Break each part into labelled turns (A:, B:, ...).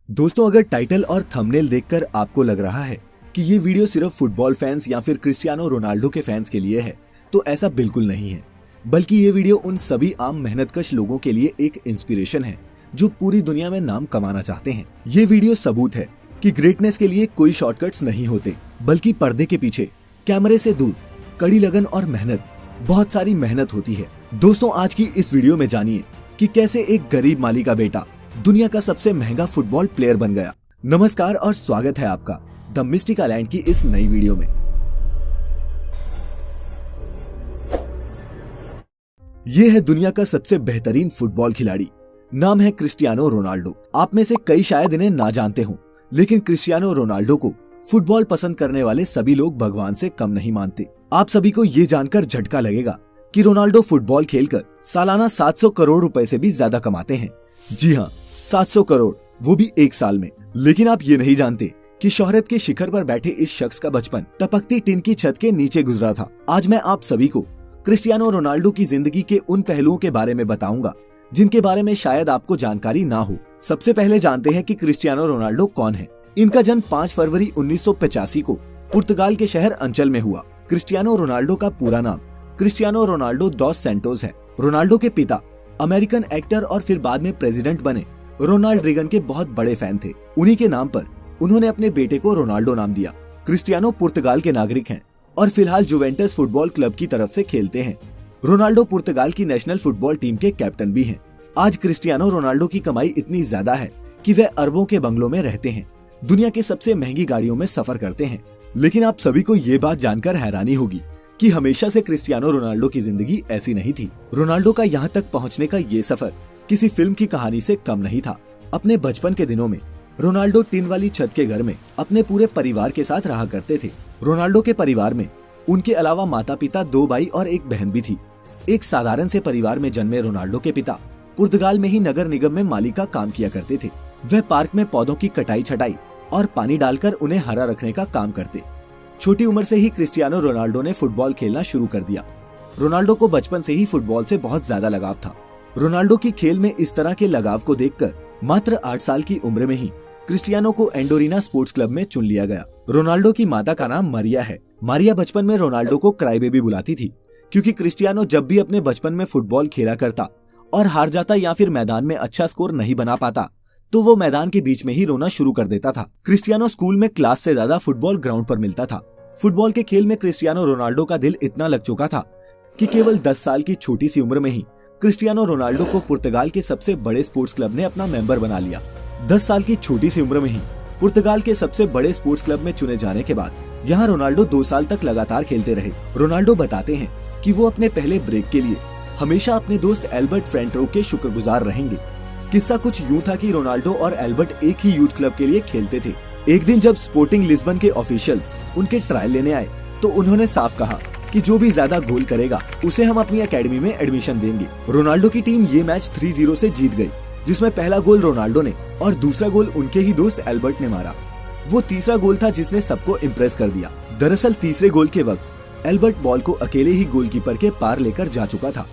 A: दोस्तों, अगर टाइटल और थंबनेल देखकर आपको लग रहा है कि ये वीडियो सिर्फ फुटबॉल फैंस या फिर क्रिस्टियानो रोनाल्डो के फैंस के लिए है, तो ऐसा बिल्कुल नहीं है। बल्कि ये वीडियो उन सभी आम मेहनतकश लोगों के लिए एक इंस्पिरेशन है जो पूरी दुनिया में नाम कमाना चाहते हैं। ये वीडियो सबूत है कि ग्रेटनेस के लिए कोई शॉर्टकट्स नहीं होते, बल्कि पर्दे के पीछे कैमरे से दूर कड़ी लगन और मेहनत, बहुत सारी मेहनत होती है। दोस्तों, आज की इस वीडियो में जानिए कि कैसे एक गरीब माली का बेटा दुनिया का सबसे महंगा फुटबॉल प्लेयर बन गया। नमस्कार और स्वागत है आपका द मिस्टिक आइलैंड की इस नई वीडियो में। ये है दुनिया का सबसे बेहतरीन फुटबॉल खिलाड़ी, नाम है क्रिस्टियानो रोनाल्डो। आप में से कई शायद इन्हें ना जानते हों, लेकिन क्रिस्टियानो रोनाल्डो को फुटबॉल पसंद करने वाले सभी लोग भगवान से कम नहीं मानते। आप सभी को ये जानकर झटका लगेगा कि रोनाल्डो फुटबॉल खेलकर सालाना 700 करोड़ रुपए से भी ज्यादा कमाते हैं। जी हाँ, 700 करोड़, वो भी एक साल में। लेकिन आप ये नहीं जानते कि शोहरत के शिखर पर बैठे इस शख्स का बचपन टपकती टिन की छत के नीचे गुजरा था। आज मैं आप सभी को क्रिस्टियानो रोनाल्डो की जिंदगी के उन पहलुओं के बारे में बताऊंगा जिनके बारे में शायद आपको जानकारी ना हो। सबसे पहले जानते हैं कि क्रिस्टियानो रोनाल्डो कौन है। इनका जन्म 5 फरवरी 1985 को पुर्तगाल के शहर अंचल में हुआ। क्रिस्टियानो रोनाल्डो का पूरा नाम क्रिस्टियानो रोनाल्डो डॉस सैंटोस है। रोनाल्डो के पिता अमेरिकन एक्टर और फिर बाद में प्रेसिडेंट बने रोनाल्ड रीगन के बहुत बड़े फैन थे। उन्हीं के नाम पर उन्होंने अपने बेटे को रोनाल्डो नाम दिया। क्रिस्टियानो पुर्तगाल के नागरिक हैं और फिलहाल जुवेंटस फुटबॉल क्लब की तरफ से खेलते हैं। रोनाल्डो पुर्तगाल की नेशनल फुटबॉल टीम के कैप्टन भी हैं। आज क्रिस्टियानो रोनाल्डो की कमाई इतनी ज्यादा है कि वे अरबों के बंगलों में रहते हैं, दुनिया के सबसे महंगी गाड़ियों में सफर करते हैं। लेकिन आप सभी को ये बात जानकर हैरानी होगी कि हमेशा से क्रिस्टियानो रोनाल्डो की जिंदगी ऐसी नहीं थी। रोनाल्डो का यहाँ तक पहुँचने का ये सफर किसी फिल्म की कहानी से कम नहीं था। अपने बचपन के दिनों में रोनाल्डो टिन वाली छत के घर में अपने पूरे परिवार के साथ रहा करते थे। रोनाल्डो के परिवार में उनके अलावा माता पिता, 2 भाई और एक बहन भी थी। एक साधारण से परिवार में जन्मे रोनाल्डो के पिता पुर्तगाल में ही नगर निगम में माली का काम किया करते थे। वह पार्क में पौधों की कटाई छटाई और पानी डालकर उन्हें हरा रखने का काम करते। छोटी उम्र से ही क्रिस्टियानो रोनाल्डो ने फुटबॉल खेलना शुरू कर दिया। रोनाल्डो को बचपन से ही फुटबॉल से बहुत ज्यादा लगाव था। रोनाल्डो की खेल में इस तरह के लगाव को देखकर मात्र 8 साल की उम्र में ही क्रिस्टियानो को एंडोरिना स्पोर्ट्स क्लब में चुन लिया गया। रोनाल्डो की माता का नाम मारिया है। मारिया बचपन में रोनाल्डो को क्राई बेबी बुलाती थी, क्योंकि क्रिस्टियानो जब भी अपने बचपन में फुटबॉल खेला करता और हार जाता या फिर मैदान में अच्छा स्कोर नहीं बना पाता, तो वो मैदान के बीच में ही रोना शुरू कर देता था। क्रिस्टियानो स्कूल में क्लास से ज्यादा फुटबॉल ग्राउंड पर मिलता था। फुटबॉल के खेल में क्रिस्टियानो रोनाल्डो का दिल इतना लग चुका था कि केवल 10 साल की छोटी सी उम्र में ही क्रिस्टियानो रोनाल्डो को पुर्तगाल के सबसे बड़े स्पोर्ट्स क्लब ने अपना मेंबर बना लिया। 10 साल की छोटी सी उम्र में ही पुर्तगाल के सबसे बड़े स्पोर्ट्स क्लब में चुने जाने के बाद यहाँ रोनाल्डो 2 साल तक लगातार खेलते रहे। रोनाल्डो बताते हैं कि वो अपने पहले ब्रेक के लिए हमेशा अपने दोस्त एल्बर्ट फ्रेंटरोक के शुक्रगुजार रहेंगे। किस्सा कुछ यूं था कि रोनाल्डो और एल्बर्ट एक ही यूथ क्लब के लिए खेलते थे। एक दिन जब स्पोर्टिंग लिस्बन के ऑफिशियल्स उनके ट्रायल लेने आए, तो उन्होंने साफ कहा कि जो भी ज्यादा गोल करेगा उसे हम अपनी एकेडमी में एडमिशन देंगे। रोनाल्डो की टीम ये मैच 3-0 से जीत गई, जिसमें पहला गोल रोनाल्डो ने और दूसरा गोल उनके ही दोस्त एल्बर्ट ने मारा। वो तीसरा गोल था जिसने सबको इम्प्रेस कर दिया। दरअसल तीसरे गोल के वक्त एल्बर्ट बॉल को अकेले ही गोलकीपर के पार लेकर जा चुका था।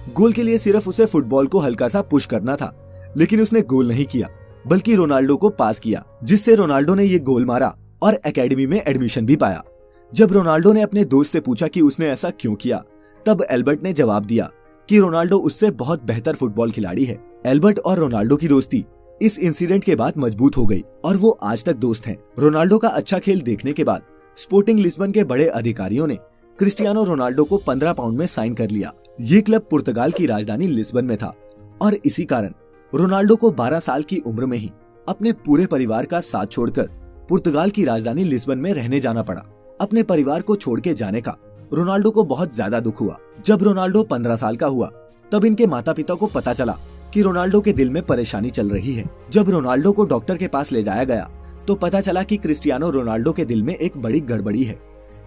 A: गोल के लिए सिर्फ उसे फुटबॉल को हल्का सा पुश करना था, लेकिन उसने गोल नहीं किया, बल्कि रोनाल्डो को पास किया, जिससे रोनाल्डो ने ये गोल मारा और एकेडमी में एडमिशन भी पाया। जब रोनाल्डो ने अपने दोस्त से पूछा कि उसने ऐसा क्यों किया, तब एल्बर्ट ने जवाब दिया कि रोनाल्डो उससे बहुत बेहतर फुटबॉल खिलाड़ी है। एल्बर्ट और रोनाल्डो की दोस्ती इस इंसिडेंट के बाद मजबूत हो गई और वो आज तक दोस्त हैं। रोनाल्डो का अच्छा खेल देखने के बाद स्पोर्टिंग लिस्बन के बड़े अधिकारियों ने क्रिस्टियानो रोनाल्डो को 15 पाउंड में साइन कर लिया। ये क्लब पुर्तगाल की राजधानी लिस्बन में था और इसी कारण रोनाल्डो को 12 साल की उम्र में ही अपने पूरे परिवार का साथ छोड़कर पुर्तगाल की राजधानी लिस्बन में रहने जाना पड़ा। अपने परिवार को छोड़ के जाने का रोनाल्डो को बहुत ज्यादा दुख हुआ। जब रोनाल्डो 15 साल का हुआ, तब इनके माता पिता को पता चला कि रोनाल्डो के दिल में परेशानी चल रही है। जब रोनाल्डो को डॉक्टर के पास ले जाया गया, तो पता चला कि क्रिस्टियानो रोनाल्डो के दिल में एक बड़ी गड़बड़ी है।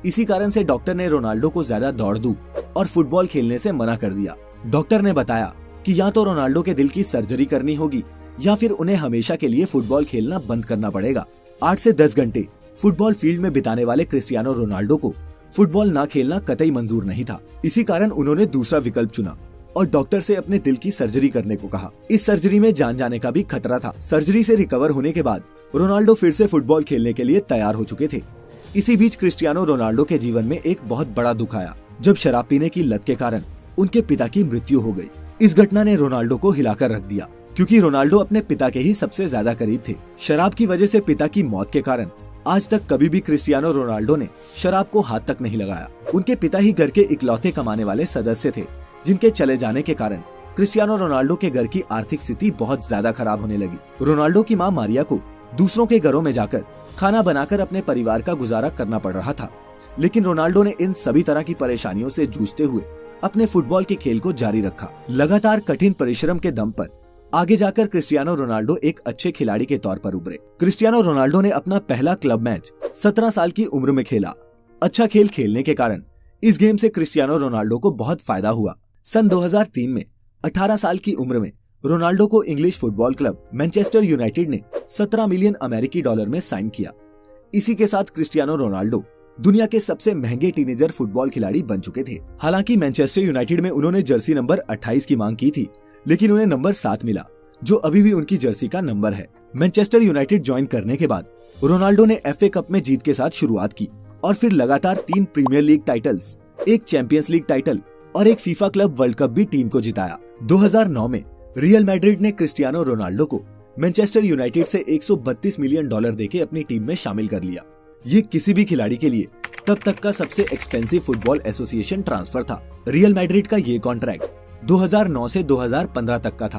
A: इसी कारण से डॉक्टर ने रोनाल्डो को ज्यादा दौड़ धूप और फुटबॉल खेलने से मना कर दिया। डॉक्टर ने बताया कि या तो रोनाल्डो के दिल की सर्जरी करनी होगी या फिर उन्हें हमेशा के लिए फुटबॉल खेलना बंद करना पड़ेगा। 8 से 10 घंटे फुटबॉल फील्ड में बिताने वाले क्रिस्टियानो रोनाल्डो को फुटबॉल ना खेलना कतई मंजूर नहीं था। इसी कारण उन्होंने दूसरा विकल्प चुना और डॉक्टर से अपने दिल की सर्जरी करने को कहा। इस सर्जरी में जान जाने का भी खतरा था। सर्जरी से रिकवर होने के बाद रोनाल्डो फिर से फुटबॉल खेलने के लिए तैयार हो चुके थे। इसी बीच क्रिस्टियानो रोनाल्डो के जीवन में एक बहुत बड़ा दुख आया, जब शराब पीने की लत के कारण उनके पिता की मृत्यु हो गई। इस घटना ने रोनाल्डो को हिलाकर रख दिया, क्योंकि रोनाल्डो अपने पिता के ही सबसे ज्यादा करीब थे। शराब की वजह से पिता की मौत के कारण आज तक कभी भी क्रिस्टियानो रोनाल्डो ने शराब को हाथ तक नहीं लगाया। उनके पिता ही घर के इकलौते कमाने वाले सदस्य थे, जिनके चले जाने के कारण क्रिस्टियानो रोनाल्डो के घर की आर्थिक स्थिति बहुत ज्यादा खराब होने लगी। रोनाल्डो की मां मारिया को दूसरों के घरों में जाकर खाना बनाकर अपने परिवार का गुजारा करना पड़ रहा था, लेकिन रोनाल्डो ने इन सभी तरह की परेशानियों से जूझते हुए अपने फुटबॉल के खेल को जारी रखा। लगातार कठिन परिश्रम के दम पर आगे जाकर क्रिस्टियानो रोनाल्डो एक अच्छे खिलाड़ी के तौर पर उभरे। क्रिस्टियानो रोनाल्डो ने अपना पहला क्लब मैच 17 साल की उम्र में खेला। अच्छा खेल खेलने के कारण इस गेम से क्रिस्टियानो रोनाल्डो को बहुत फायदा हुआ। सन 2003 में 18 साल की उम्र में रोनाल्डो को English football club Manchester United ने 17 मिलियन अमेरिकी डॉलर में साइन किया। इसी के साथ क्रिस्टियानो रोनाल्डो दुनिया के सबसे महंगे टीनेजर फुटबॉल खिलाड़ी बन चुके थे। हालांकि मैनचेस्टर यूनाइटेड में उन्होंने जर्सी नंबर 28 की मांग की थी, लेकिन उन्हें नंबर 7 मिला, जो अभी भी उनकी जर्सी का नंबर है। मैनचेस्टर यूनाइटेड ज्वाइन करने के बाद रोनाल्डो ने FA कप में जीत के साथ शुरुआत की और फिर लगातार 3 प्रीमियर लीग टाइटल्स, एक चैंपियंस लीग टाइटल और एक फीफा क्लब वर्ल्ड कप भी टीम को जिताया। 2009 में रियल मैड्रिड ने क्रिस्टियानो रोनाल्डो को मैनचेस्टर यूनाइटेड से 132 मिलियन डॉलर देके अपनी टीम में शामिल कर लिया। ये किसी भी खिलाड़ी के लिए तब तक का सबसे एक्सपेंसिव फुटबॉल एसोसिएशन ट्रांसफर था। रियल मैड्रिड का ये कॉन्ट्रैक्ट 2009 से 2015 तक का था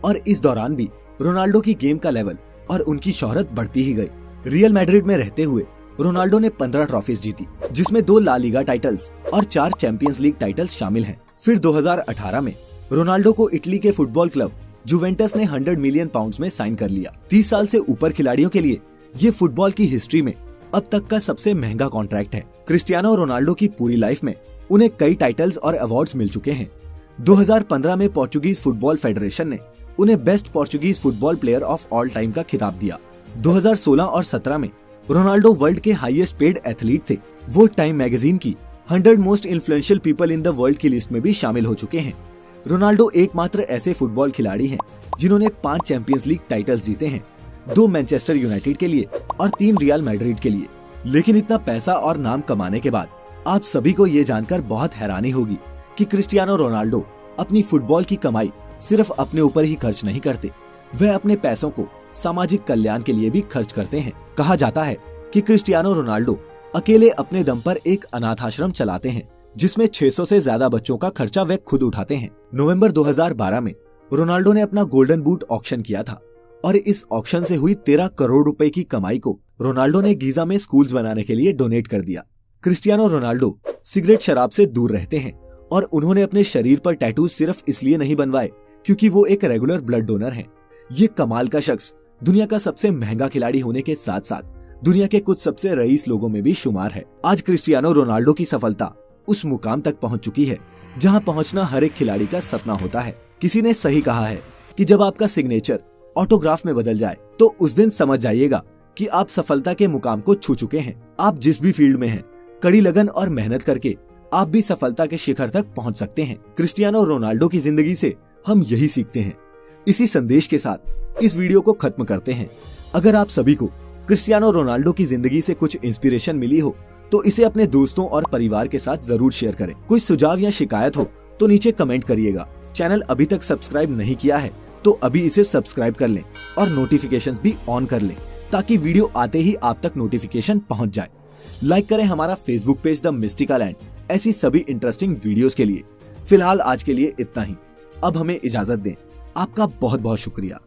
A: और इस दौरान भी रोनाल्डो की गेम का लेवल और उनकी शोहरत बढ़ती ही गई। रियल मैड्रिड में रहते हुए रोनाल्डो ने 15 ट्रॉफीज जीती, जिसमें 2 ला लीगा टाइटल्स और 4 चैंपियंस लीग टाइटल्स शामिल हैं। फिर 2018 में रोनाल्डो को इटली के फुटबॉल क्लब जुवेंटस ने 100 मिलियन पाउंड्स में साइन कर लिया। 30 साल से ऊपर खिलाड़ियों के लिए ये फुटबॉल की हिस्ट्री में अब तक का सबसे महंगा कॉन्ट्रैक्ट है। क्रिस्टियानो रोनाल्डो की पूरी लाइफ में उन्हें कई टाइटल्स और अवार्ड्स मिल चुके हैं। 2015 में पोर्चुगीज फुटबॉल फेडरेशन ने उन्हें best Portuguese football player of all time का खिताब दिया। 2016 और 17 में रोनाल्डो वर्ल्ड के हाईएस्ट पेड एथलीट थे। वो टाइम मैगजीन की 100 most influential people in the world की लिस्ट में भी शामिल हो चुके हैं। रोनाल्डो एकमात्र ऐसे फुटबॉल खिलाड़ी हैं जिन्होंने 5 चैंपियंस लीग टाइटल्स जीते हैं, 2 मैनचेस्टर यूनाइटेड के लिए और 3 रियल मैड्रिड के लिए। लेकिन इतना पैसा और नाम कमाने के बाद आप सभी को ये जानकर बहुत हैरानी होगी कि क्रिस्टियानो रोनाल्डो अपनी फुटबॉल की कमाई सिर्फ अपने ऊपर ही खर्च नहीं करते, वह अपने पैसों को सामाजिक कल्याण के लिए भी खर्च करते हैं। कहा जाता है कि क्रिस्टियानो रोनाल्डो अकेले अपने दम पर एक अनाथ आश्रम चलाते हैं, जिसमें 600 से ज्यादा बच्चों का खर्चा वे खुद उठाते हैं। नवंबर 2012 में रोनाल्डो ने अपना गोल्डन बूट ऑक्शन किया था और इस ऑक्शन से हुई 13 करोड़ रुपए की कमाई को रोनाल्डो ने गीजा में स्कूल्स बनाने के लिए डोनेट कर दिया। क्रिस्टियानो रोनाल्डो सिगरेट शराब से दूर रहते हैं और उन्होंने अपने शरीर पर टैटूज सिर्फ इसलिए नहीं बनवाए क्योंकि वो एक रेगुलर ब्लड डोनर हैं। ये कमाल का शख्स दुनिया का सबसे महंगा खिलाड़ी होने के साथ साथ दुनिया के कुछ सबसे रईस लोगों में भी शुमार है। आज क्रिस्टियानो रोनाल्डो की सफलता उस मुकाम तक पहुंच चुकी है जहां पहुंचना हर एक खिलाड़ी का सपना होता है। किसी ने सही कहा है कि जब आपका सिग्नेचर ऑटोग्राफ में बदल जाए तो उस दिन समझ जाइएगा कि आप सफलता के मुकाम को छू चुके हैं। आप जिस भी फील्ड में हैं, कड़ी लगन और मेहनत करके आप भी सफलता के शिखर तक पहुंच सकते हैं। क्रिस्टियानो रोनाल्डो की जिंदगी से हम यही सीखते हैं। इसी संदेश के साथ इस वीडियो को खत्म करते हैं। अगर आप सभी को क्रिस्टियानो रोनाल्डो की जिंदगी से कुछ इंस्पिरेशन मिली हो तो इसे अपने दोस्तों और परिवार के साथ जरूर शेयर करें। कोई सुझाव या शिकायत हो तो नीचे कमेंट करिएगा। चैनल अभी तक सब्सक्राइब नहीं किया है तो अभी इसे सब्सक्राइब कर लें और नोटिफिकेशंस भी ऑन कर लें ताकि वीडियो आते ही आप तक नोटिफिकेशन पहुंच जाए। लाइक करें हमारा Facebook page the Mystica land ऐसी सभी इंटरेस्टिंग वीडियोस के लिए। फिलहाल आज के लिए इतना ही। अब हमें इजाजत दें। आपका बहुत बहुत शुक्रिया।